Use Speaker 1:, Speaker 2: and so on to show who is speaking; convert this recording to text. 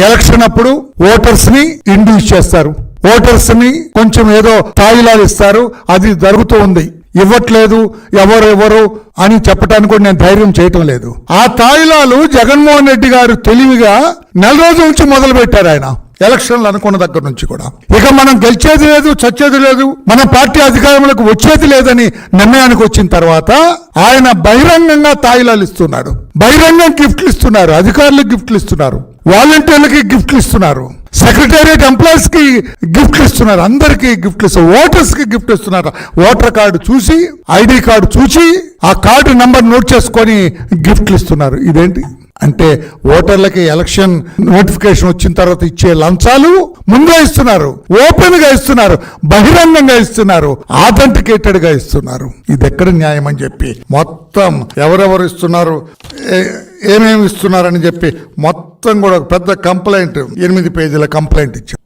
Speaker 1: Election అప్పుడు voters ని induce చేస్తారు, ఓటర్స్ ని కొంచెం ఏదో తాయిలాలు ఇస్తారు. అది జరుగుతూ ఉంది. ఇవ్వట్లేదు ఎవరెవరు అని చెప్పడానికి కూడా నేను ధైర్యం చేయటం లేదు. ఆ తాయిలాలు జగన్మోహన్ రెడ్డి గారు తెలివిగా నెల రోజుల నుంచి మొదలు పెట్టారు. ఆయన ఎలక్షన్లు అనుకున్న దగ్గర నుంచి కూడా ఇక మనం గెలిచేది లేదు, చచ్చేది లేదు, మన పార్టీ అధికారంలోకి వచ్చేది లేదని నిర్ణయానికి వచ్చిన తర్వాత ఆయన బహిరంగంగా తాయిలాలు ఇస్తున్నాడు, బహిరంగంగా గిఫ్ట్లు ఇస్తున్నారు, అధికారులకు గిఫ్ట్లు ఇస్తున్నారు, వాలంటీర్లకి గిఫ్ట్లు ఇస్తున్నారు, సెక్రటేరియట్ ఎంప్లాయీస్ కి గిఫ్ట్లు ఇస్తున్నారు, అందరికి గిఫ్ట్లు ఇస్తారు, ఓటర్స్ కి గిఫ్ట్ ఇస్తున్నారు. ఓటర్ కార్డు చూసి, ఐడి కార్డు చూసి ఆ కార్డు నంబర్ నోట్ చేసుకొని గిఫ్ట్లు ఇస్తున్నారు. ఇదేంటి అంటే ఓటర్లకి ఎలక్షన్ నోటిఫికేషన్ వచ్చిన తర్వాత ఇచ్చే లంచాలు ముందే ఇస్తున్నారు, ఓపెన్ గా ఇస్తున్నారు, బహిరంగంగా ఇస్తున్నారు, ఆథెంటికేటెడ్ గా ఇస్తున్నారు. ఇది ఎక్కడ న్యాయం అని చెప్పి మొత్తం ఎవరెవరు ఇస్తున్నారు, ఏమేమి ఇస్తున్నారని చెప్పి మొత్తం కూడా పెద్ద కంప్లైంట్, 8 పేజీల కంప్లైంట్ ఇచ్చారు.